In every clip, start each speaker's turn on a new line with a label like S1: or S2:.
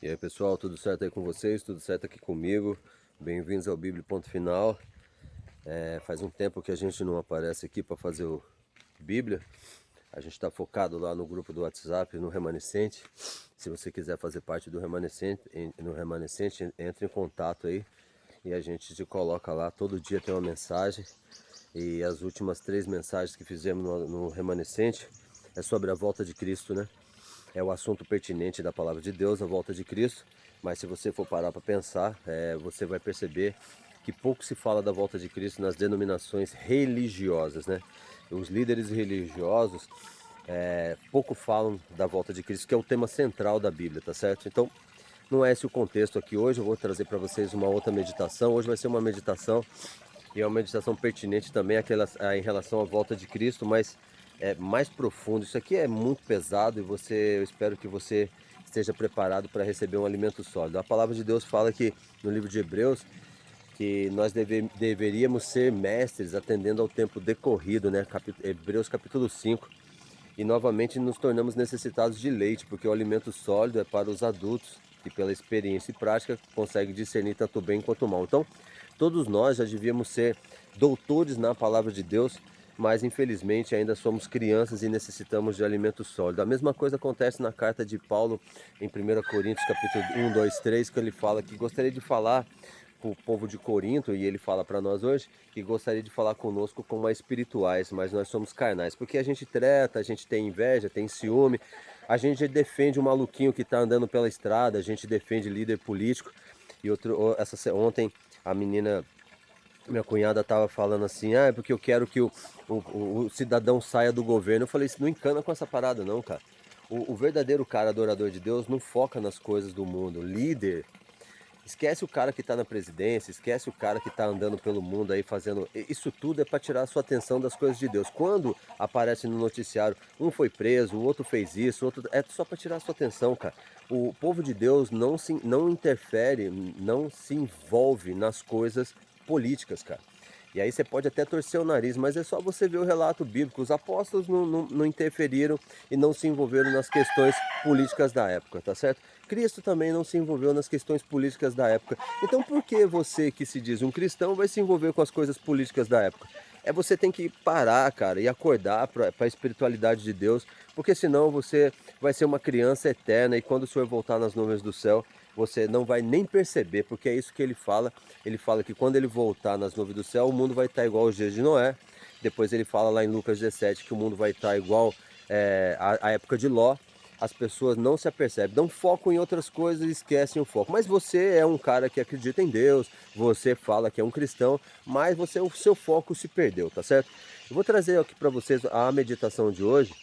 S1: E aí pessoal, tudo certo aí com vocês? Tudo certo aqui comigo? Bem-vindos ao Bíblia Ponto Final. Faz um tempo que a gente não aparece aqui para fazer o Bíblia. A gente está focado lá no grupo do WhatsApp, no Remanescente. Se você quiser fazer parte do Remanescente, entre em contato aí e a gente te coloca lá. Todo dia tem uma mensagem. E as últimas 3 mensagens que fizemos no Remanescente é sobre a volta de Cristo, né? É o assunto pertinente da palavra de Deus, a volta de Cristo. Mas se você for parar para pensar, você vai perceber que pouco se fala da volta de Cristo nas denominações religiosas, né? Os líderes religiosos pouco falam da volta de Cristo, que é o tema central da Bíblia, tá certo? Então, não é esse o contexto aqui hoje. Eu vou trazer para vocês uma outra meditação. Hoje vai ser uma meditação e é uma meditação pertinente também em relação à volta de Cristo, mas é mais profundo. Isso aqui é muito pesado e eu espero que você esteja preparado para receber um alimento sólido. A palavra de Deus fala que no livro de Hebreus que nós deveríamos ser mestres atendendo ao tempo decorrido, né? Hebreus capítulo 5. E novamente nos tornamos necessitados de leite, porque o alimento sólido é para os adultos, que pela experiência e prática conseguem discernir tanto bem quanto mal. Então, todos nós já devíamos ser doutores na palavra de Deus, mas infelizmente ainda somos crianças e necessitamos de alimento sólido. A mesma coisa acontece na carta de Paulo em 1 Coríntios capítulo 1, 2, 3, que ele fala que gostaria de falar para o povo de Corinto, e ele fala para nós hoje, que gostaria de falar conosco como a espirituais, mas nós somos carnais, porque a gente treta, a gente tem inveja, tem ciúme, a gente defende o maluquinho que está andando pela estrada, a gente defende líder político. E ontem a menina, minha cunhada, estava falando assim, é porque eu quero que o cidadão saia do governo. Eu falei, isso não encana com essa parada não, cara. O verdadeiro cara adorador de Deus não foca nas coisas do mundo. Líder, esquece o cara que está na presidência, esquece o cara que está andando pelo mundo aí fazendo. Isso tudo é para tirar a sua atenção das coisas de Deus. Quando aparece no noticiário, um foi preso, o outro fez isso, o outro. É só para tirar a sua atenção, cara. O povo de Deus não interfere, não se envolve nas coisas políticas, cara. E aí você pode até torcer o nariz, mas é só você ver o relato bíblico. Os apóstolos não interferiram e não se envolveram nas questões políticas da época, tá certo? Cristo também não se envolveu nas questões políticas da época. Então por que você que se diz um cristão vai se envolver com as coisas políticas da época? Você tem que parar, cara, e acordar para a espiritualidade de Deus, porque senão você vai ser uma criança eterna e quando o Senhor voltar nas nuvens do céu, você não vai nem perceber, porque é isso que ele fala. Ele fala que quando ele voltar nas nuvens do céu, o mundo vai estar igual aos dias de Noé. Depois ele fala lá em Lucas 17 que o mundo vai estar igual à época de Ló. As pessoas não se apercebem, dão foco em outras coisas e esquecem o foco. Mas você é um cara que acredita em Deus, você fala que é um cristão, mas o seu foco se perdeu, tá certo? Eu vou trazer aqui para vocês a meditação de hoje.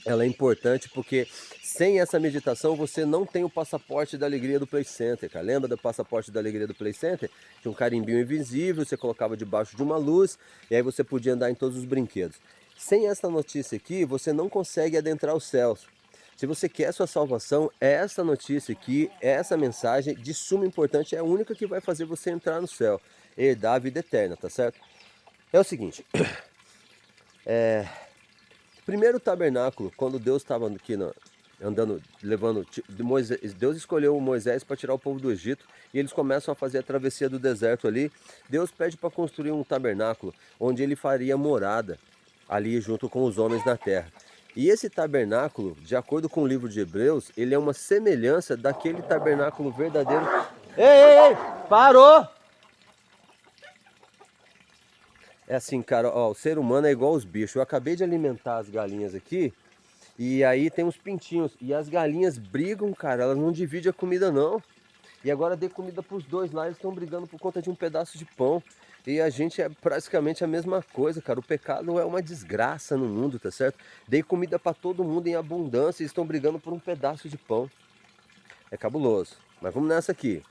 S1: Ela é importante porque sem essa meditação você não tem o passaporte da alegria do Play Center, cara. Lembra do passaporte da alegria do Play Center? Tinha um carimbinho invisível, você colocava debaixo de uma luz e aí você podia andar em todos os brinquedos. Sem essa notícia aqui, você não consegue adentrar os céus. Se você quer sua salvação, essa notícia aqui, essa mensagem de suma importância é a única que vai fazer você entrar no céu, herdar a vida eterna, tá certo? É o seguinte, primeiro tabernáculo, quando Deus estava aqui andando, levando Moisés, Deus escolheu Moisés para tirar o povo do Egito e eles começam a fazer a travessia do deserto ali. Deus pede para construir um tabernáculo onde ele faria morada ali junto com os homens na terra. E esse tabernáculo, de acordo com o livro de Hebreus, ele é uma semelhança daquele tabernáculo verdadeiro. Ei, ei, ei! Parou! É assim, cara, ó, o ser humano é igual aos bichos. Eu acabei de alimentar as galinhas aqui e aí tem uns pintinhos. E as galinhas brigam, cara, elas não dividem a comida não. E agora dei comida para os dois lá, eles estão brigando por conta de um pedaço de pão. E a gente é praticamente a mesma coisa, cara. O pecado é uma desgraça no mundo, tá certo? Dei comida para todo mundo em abundância e estão brigando por um pedaço de pão. É cabuloso. Mas vamos nessa aqui.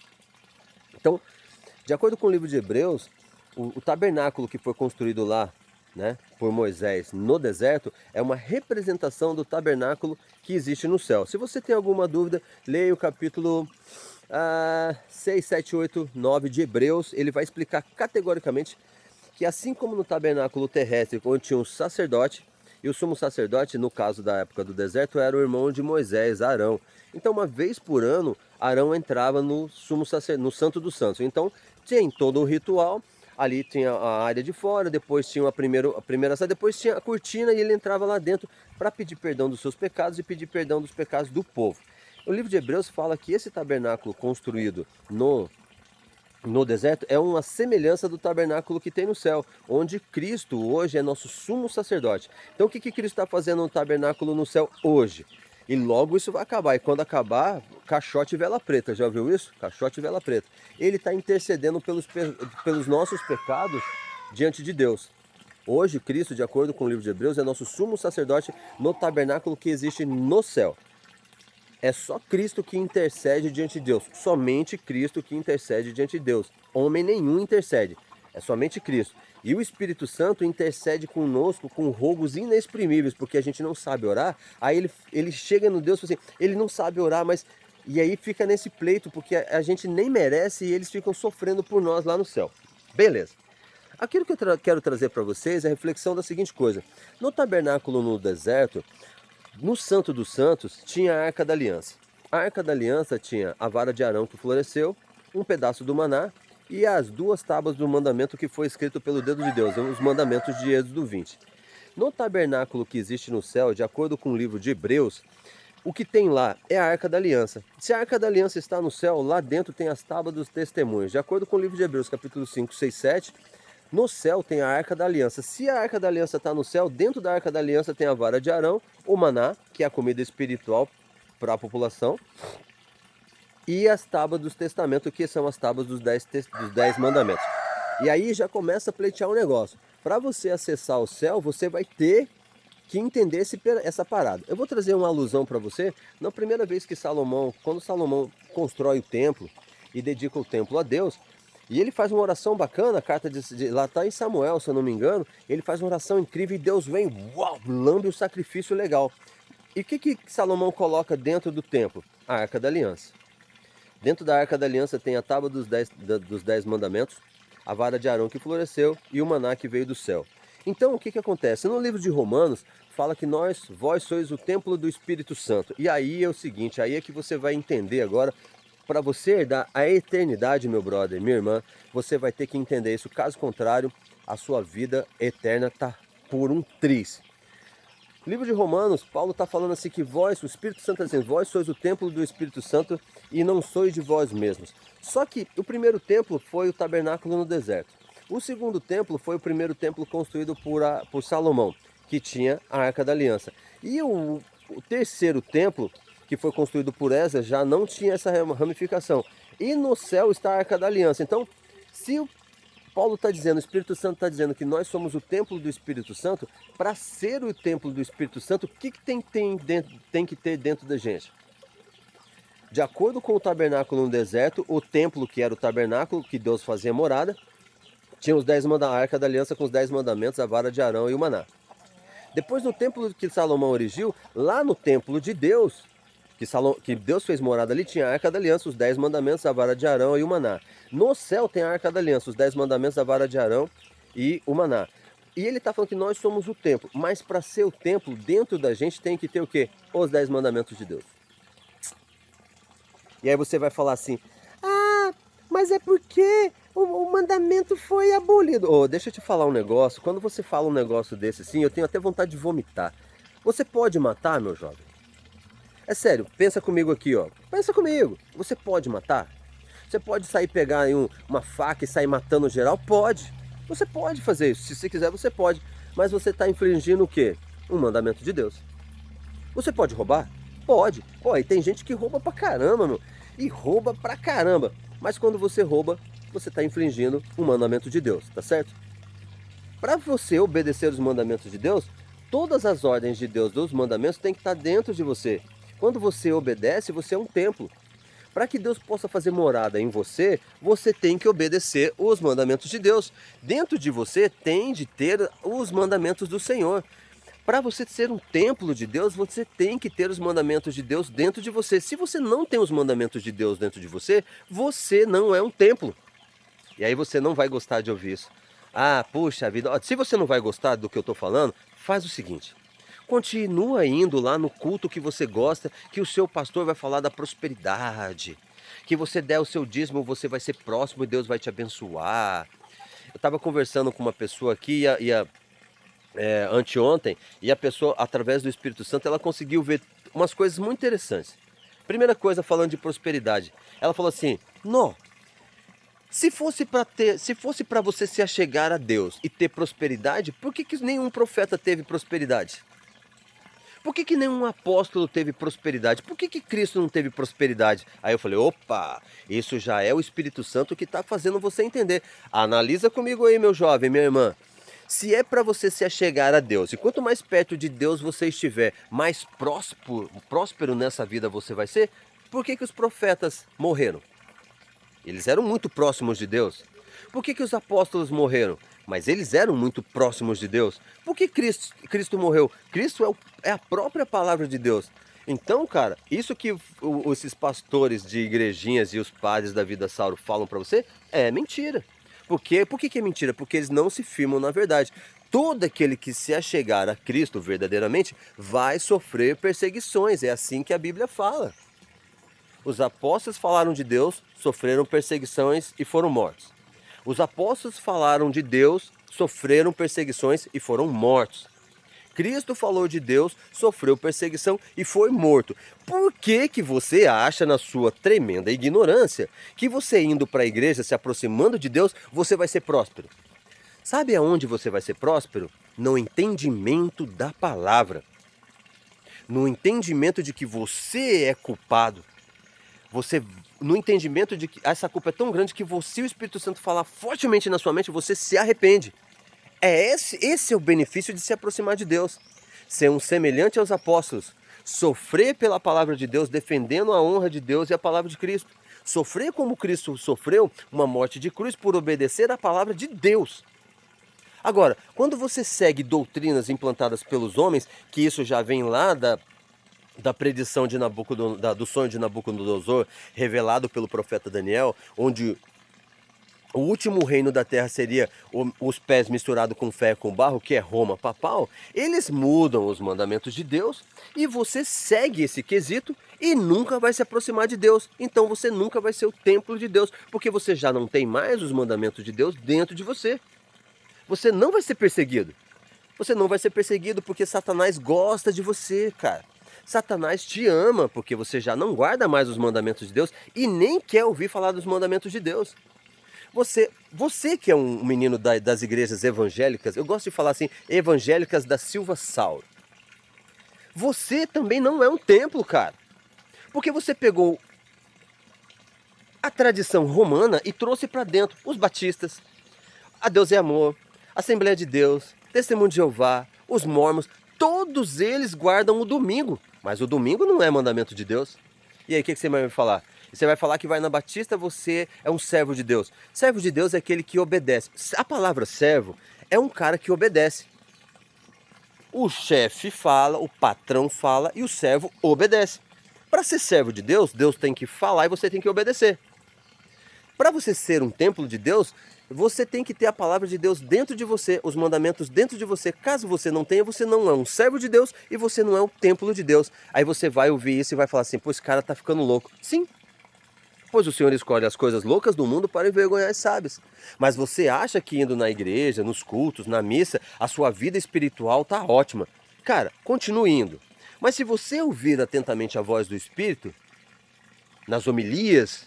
S1: Então, de acordo com o livro de Hebreus, o tabernáculo que foi construído lá, né, por Moisés no deserto, é uma representação do tabernáculo que existe no céu. Se você tem alguma dúvida, leia o capítulo 6, 7, 8, 9 de Hebreus. Ele vai explicar categoricamente que assim como no tabernáculo terrestre, onde tinha um sacerdote, E o sumo sacerdote, no caso da época do deserto, era o irmão de Moisés, Arão. Então, uma vez por ano, Arão entrava no no Santo dos Santos. Então, tinha todo o ritual. Ali tinha a área de fora, depois tinha a primeira sala, depois tinha a cortina e ele entrava lá dentro para pedir perdão dos seus pecados e pedir perdão dos pecados do povo. O livro de Hebreus fala que esse tabernáculo construído no deserto é uma semelhança do tabernáculo que tem no céu, onde Cristo hoje é nosso sumo sacerdote. Então o que Cristo está fazendo no tabernáculo no céu hoje? E logo isso vai acabar. E quando acabar, caixote e vela preta. Já ouviu isso? Caixote e vela preta. Ele está intercedendo pelos nossos pecados diante de Deus. Hoje, Cristo, de acordo com o livro de Hebreus, é nosso sumo sacerdote no tabernáculo que existe no céu. É só Cristo que intercede diante de Deus. Somente Cristo que intercede diante de Deus. Homem nenhum intercede. É somente Cristo. E o Espírito Santo intercede conosco com rogos inexprimíveis, porque a gente não sabe orar. Aí ele chega no Deus e fala assim, ele não sabe orar, mas... E aí fica nesse pleito, porque a gente nem merece e eles ficam sofrendo por nós lá no céu. Beleza. Aquilo que eu quero trazer para vocês é a reflexão da seguinte coisa. No tabernáculo no deserto, no Santo dos Santos, tinha a Arca da Aliança. A Arca da Aliança tinha a vara de Arão que floresceu, um pedaço do maná e as 2 tábuas do mandamento que foi escrito pelo dedo de Deus, os mandamentos de Êxodo 20. No tabernáculo que existe no céu, de acordo com o livro de Hebreus, o que tem lá é a Arca da Aliança. Se a Arca da Aliança está no céu, lá dentro tem as tábuas dos testemunhos. De acordo com o livro de Hebreus, capítulo 5, 6, 7, no céu tem a Arca da Aliança. Se a Arca da Aliança está no céu, dentro da Arca da Aliança tem a vara de Arão, o maná, que é a comida espiritual para a população, e as tábuas dos testamentos, que são as tábuas dos 10 mandamentos. E aí já começa a pleitear um negócio. Para você acessar o céu, você vai ter que entender essa parada. Eu vou trazer uma alusão para você. Na primeira vez que quando Salomão constrói o templo e dedica o templo a Deus, e ele faz uma oração bacana, a carta lá está em Samuel, se eu não me engano, ele faz uma oração incrível e Deus vem, uau, lambe o sacrifício legal. E o que Salomão coloca dentro do templo? A Arca da Aliança. Dentro da Arca da Aliança tem a tábua dos 10 mandamentos, a vara de Arão que floresceu e o maná que veio do céu. Então o que acontece? No livro de Romanos fala que vós sois o templo do Espírito Santo. E aí é o seguinte, aí é que você vai entender agora. Para você herdar a eternidade, meu brother, minha irmã, você vai ter que entender isso. Caso contrário, a sua vida eterna está por um triz. Livro de Romanos, Paulo está falando assim que o Espírito Santo está dizendo, vós sois o templo do Espírito Santo e não sois de vós mesmos. Só que o primeiro templo foi o tabernáculo no deserto. O segundo templo foi o primeiro templo construído por Salomão, que tinha a Arca da Aliança. E o terceiro templo, que foi construído por Esdras, já não tinha essa ramificação. E no céu está a Arca da Aliança. Então, se o Paulo está dizendo, o Espírito Santo está dizendo que nós somos o templo do Espírito Santo, para ser o templo do Espírito Santo, o que tem que ter dentro da gente? De acordo com o tabernáculo no deserto, o templo que era o tabernáculo, que Deus fazia morada, tinha a Arca da Aliança com os 10 mandamentos, a vara de Arão e o maná. Depois no templo que Salomão erigiu, lá no templo de Deus, que Deus fez morada ali, tinha a Arca da Aliança, os 10 mandamentos, a vara de Arão e o maná. No céu tem a Arca da Aliança, os 10 mandamentos, a vara de Arão e o maná. E ele está falando que nós somos o templo, mas para ser o templo, dentro da gente tem que ter o quê? Os 10 mandamentos de Deus. E aí você vai falar assim, mas é porque o mandamento foi abolido. Deixa eu te falar um negócio, quando você fala um negócio desse assim, eu tenho até vontade de vomitar. Você pode matar, meu jovem? É sério, pensa comigo aqui, ó. Pensa comigo. Você pode matar? Você pode sair pegar aí uma faca e sair matando geral? Pode. Você pode fazer isso. Se você quiser, você pode. Mas você está infringindo o quê? Um mandamento de Deus. Você pode roubar? Pode. E tem gente que rouba pra caramba, meu. E rouba pra caramba. Mas quando você rouba, você está infringindo um mandamento de Deus, tá certo? Para você obedecer os mandamentos de Deus, todas as ordens de Deus dos mandamentos têm que estar dentro de você. Quando você obedece, você é um templo. Para que Deus possa fazer morada em você, você tem que obedecer os mandamentos de Deus. Dentro de você tem de ter os mandamentos do Senhor. Para você ser um templo de Deus, você tem que ter os mandamentos de Deus dentro de você. Se você não tem os mandamentos de Deus dentro de você, você não é um templo. E aí você não vai gostar de ouvir isso. Puxa vida, se você não vai gostar do que eu estou falando, faz o seguinte. Continua indo lá no culto que você gosta, que o seu pastor vai falar da prosperidade. Que você der o seu dízimo, você vai ser próximo e Deus vai te abençoar. Eu estava conversando com uma pessoa aqui anteontem, e a pessoa, através do Espírito Santo, ela conseguiu ver umas coisas muito interessantes. Primeira coisa, falando de prosperidade, ela falou assim: não, se fosse para você se achegar a Deus e ter prosperidade, por que nenhum profeta teve prosperidade? Por que nenhum apóstolo teve prosperidade? Por que Cristo não teve prosperidade? Aí eu falei: opa, isso já é o Espírito Santo que está fazendo você entender. Analisa comigo aí, meu jovem, minha irmã. Se é para você se achegar a Deus, e quanto mais perto de Deus você estiver, mais próspero nessa vida você vai ser, por que os profetas morreram? Eles eram muito próximos de Deus. Por que os apóstolos morreram? Mas eles eram muito próximos de Deus. Por que Cristo morreu? Cristo é a própria palavra de Deus. Então, cara, isso que esses pastores de igrejinhas e os padres da Vida Sauro falam para você é mentira. Por quê? Por que é mentira? Porque eles não se firmam na verdade. Todo aquele que se achegar a Cristo verdadeiramente vai sofrer perseguições. É assim que a Bíblia fala. Os apóstolos falaram de Deus, sofreram perseguições e foram mortos. Os apóstolos falaram de Deus, sofreram perseguições e foram mortos. Cristo falou de Deus, sofreu perseguição e foi morto. Por que você acha, na sua tremenda ignorância, que você indo para a igreja, se aproximando de Deus, você vai ser próspero? Sabe aonde você vai ser próspero? No entendimento da palavra. No entendimento de que você é culpado. No entendimento de que essa culpa é tão grande que você, o Espírito Santo, falar fortemente na sua mente, você se arrepende. Esse é o benefício de se aproximar de Deus. Ser um semelhante aos apóstolos. Sofrer pela palavra de Deus, defendendo a honra de Deus e a palavra de Cristo. Sofrer como Cristo sofreu, uma morte de cruz, por obedecer à palavra de Deus. Agora, quando você segue doutrinas implantadas pelos homens, que isso já vem lá da predição de do sonho de Nabucodonosor, revelado pelo profeta Daniel, onde o último reino da terra seria os pés misturados com ferro e com barro, que é Roma papal. Eles mudam os mandamentos de Deus e você segue esse quesito e nunca vai se aproximar de Deus. Então você nunca vai ser o templo de Deus, porque você já não tem mais os mandamentos de Deus dentro de você. Você não vai ser perseguido. Você não vai ser perseguido porque Satanás gosta de você, cara. Satanás te ama porque você já não guarda mais os mandamentos de Deus e nem quer ouvir falar dos mandamentos de Deus. Você que é um menino das igrejas evangélicas, eu gosto de falar assim, evangélicas da Silva Sauro. Você também não é um templo, cara. Porque você pegou a tradição romana e trouxe para dentro os batistas, a Deus é Amor, Assembleia de Deus, Testemunho de Jeová, os mormons, todos eles guardam o domingo. Mas o domingo não é mandamento de Deus. E aí, o que você vai me falar? Você vai falar que vai na Batista, você é um servo de Deus. Servo de Deus é aquele que obedece. A palavra servo é um cara que obedece. O chefe fala, o patrão fala e o servo obedece. Para ser servo de Deus, Deus tem que falar e você tem que obedecer. Para você ser um templo de Deus, você tem que ter a palavra de Deus dentro de você, os mandamentos dentro de você. Caso você não tenha, você não é um servo de Deus e você não é um templo de Deus. Aí você vai ouvir isso e vai falar assim: pô, esse cara tá ficando louco. Sim, pois o Senhor escolhe as coisas loucas do mundo para envergonhar as sábias. Mas você acha que indo na igreja, nos cultos, na missa, a sua vida espiritual tá ótima. Cara, continue indo. Mas se você ouvir atentamente a voz do Espírito, nas homilias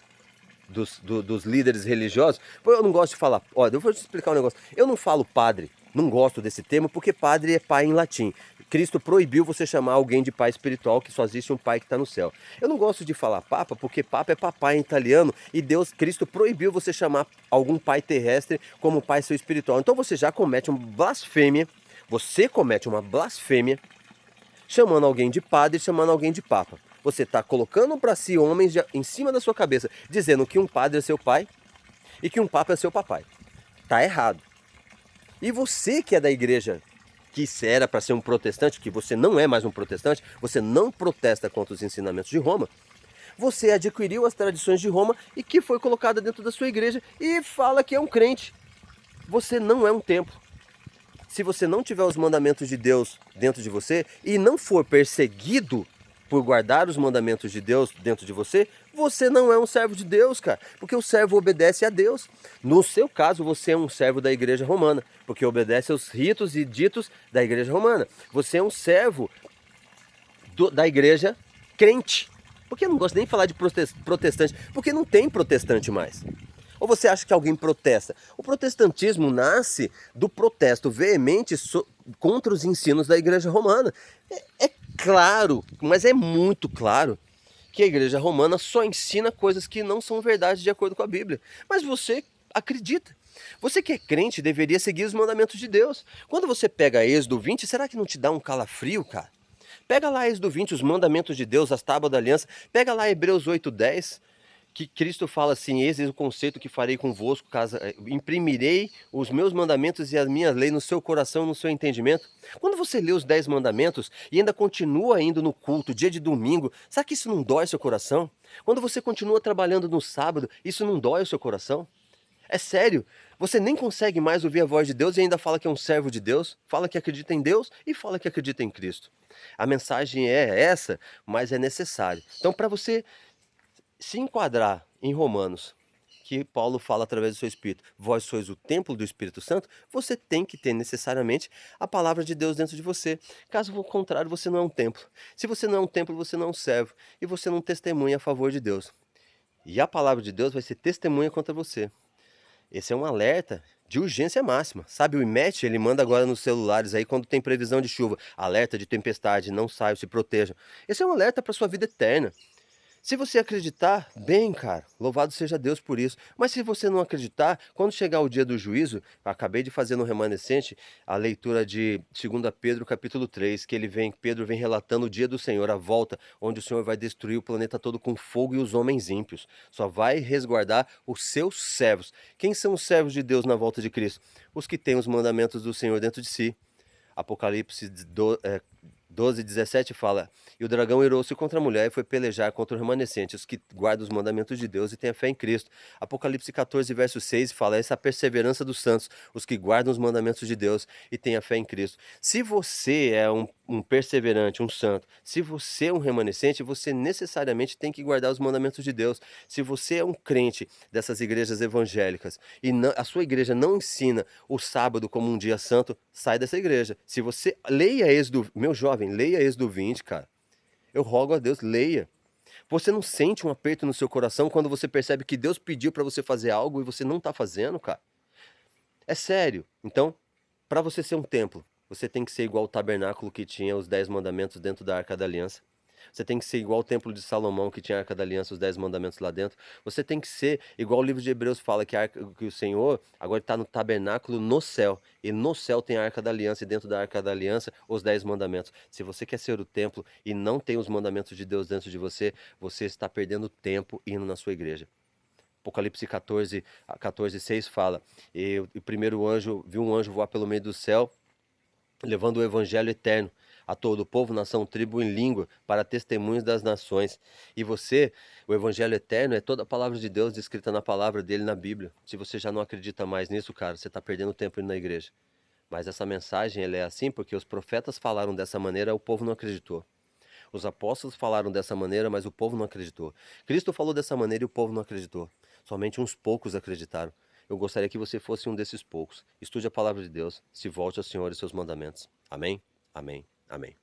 S1: dos líderes religiosos, pô, eu não gosto de falar, olha, eu vou te explicar um negócio, eu não falo padre, não gosto desse termo, porque padre é pai em latim. Cristo proibiu você chamar alguém de pai espiritual, que só existe um pai que está no céu. Eu não gosto de falar papa, porque papa é papai em italiano, e Cristo proibiu você chamar algum pai terrestre como pai seu espiritual. Então você já comete uma blasfêmia, chamando alguém de padre, chamando alguém de papa. Você está colocando para si homens em cima da sua cabeça, dizendo que um padre é seu pai e que um papa é seu papai. Tá errado. E você que é da igreja, que era para ser um protestante, que você não é mais um protestante, você não protesta contra os ensinamentos de Roma, você adquiriu as tradições de Roma e que foi colocada dentro da sua igreja e fala que é um crente. Você não é um templo. Se você não tiver os mandamentos de Deus dentro de você e não for perseguido por guardar os mandamentos de Deus dentro de você, você não é um servo de Deus, cara. Porque o servo obedece a Deus. No seu caso, você é um servo da igreja romana, porque obedece aos ritos e ditos da igreja romana. Você é um servo da igreja crente. Porque eu não gosto nem de falar de protestante, porque não tem protestante mais. Ou você acha que alguém protesta? O protestantismo nasce do protesto veemente contra os ensinos da igreja romana. É claro, mas é muito claro, que a igreja romana só ensina coisas que não são verdade de acordo com a Bíblia. Mas você acredita. Você que é crente deveria seguir os mandamentos de Deus. Quando você pega Êxodo 20, será que não te dá um calafrio, cara? Pega lá Êxodo 20, os mandamentos de Deus, as tábuas da aliança. Pega lá Hebreus 8:10, que Cristo fala assim: eis o conceito que farei convosco, imprimirei os meus mandamentos e as minhas leis no seu coração, no seu entendimento. Quando você lê os 10 mandamentos e ainda continua indo no culto, dia de domingo, sabe que isso não dói seu coração? Quando você continua trabalhando no sábado, isso não dói o seu coração? É sério, você nem consegue mais ouvir a voz de Deus e ainda fala que é um servo de Deus, fala que acredita em Deus e fala que acredita em Cristo. A mensagem é essa, mas é necessário. Então, para você se enquadrar em Romanos, que Paulo fala através do seu Espírito, vós sois o templo do Espírito Santo, você tem que ter necessariamente a palavra de Deus dentro de você. Caso contrário, você não é um templo. Se você não é um templo, você não é um servo. E você não testemunha a favor de Deus. E a palavra de Deus vai ser testemunha contra você. Esse é um alerta de urgência máxima. Sabe, o IMET, ele manda agora nos celulares aí quando tem previsão de chuva, alerta de tempestade, não saiam, se protejam. Esse é um alerta para sua vida eterna. Se você acreditar, bem, cara, louvado seja Deus por isso. Mas se você não acreditar, quando chegar o dia do juízo, eu acabei de fazer no remanescente a leitura de 2 Pedro capítulo 3, que Pedro vem relatando o dia do Senhor, a volta, onde o Senhor vai destruir o planeta todo com fogo e os homens ímpios. Só vai resguardar os seus servos. Quem são os servos de Deus na volta de Cristo? Os que têm os mandamentos do Senhor dentro de si. Apocalipse 12:17 fala: e o dragão irou-se contra a mulher e foi pelejar contra o remanescente, os que guardam os mandamentos de Deus e têm a fé em Cristo. Apocalipse 14:6 fala: essa é a perseverança dos santos, os que guardam os mandamentos de Deus e têm a fé em Cristo. Se você é um perseverante, um santo, se você é um remanescente, você necessariamente tem que guardar os mandamentos de Deus. Se você é um crente dessas igrejas evangélicas e a sua igreja não ensina o sábado como um dia santo, sai dessa igreja. Se você leia Êxodo, meu jovem, leia Êxodo 20, cara. Eu rogo a Deus, leia. Você não sente um aperto no seu coração quando você percebe que Deus pediu para você fazer algo e você não está fazendo, cara? É sério. Então, para você ser um templo, você tem que ser igual ao tabernáculo que tinha os 10 mandamentos dentro da Arca da Aliança. Você tem que ser igual ao templo de Salomão que tinha a Arca da Aliança, os 10 mandamentos lá dentro. Você tem que ser igual o livro de Hebreus fala que o Senhor agora está no tabernáculo no céu. E no céu tem a Arca da Aliança e dentro da Arca da Aliança os 10 mandamentos. Se você quer ser o templo e não tem os mandamentos de Deus dentro de você, você está perdendo tempo indo na sua igreja. Apocalipse 14:6 fala: e o primeiro anjo viu um anjo voar pelo meio do céu, levando o evangelho eterno a todo o povo, nação, tribo e língua, para testemunhos das nações. E você, o evangelho eterno é toda a palavra de Deus descrita na palavra dele na Bíblia. Se você já não acredita mais nisso, cara, você está perdendo tempo indo na igreja. Mas essa mensagem ela é assim porque os profetas falaram dessa maneira, o povo não acreditou. Os apóstolos falaram dessa maneira, mas o povo não acreditou. Cristo falou dessa maneira e o povo não acreditou. Somente uns poucos acreditaram. Eu gostaria que você fosse um desses poucos. Estude a palavra de Deus, se volte ao Senhor e seus mandamentos. Amém? Amém. Amém.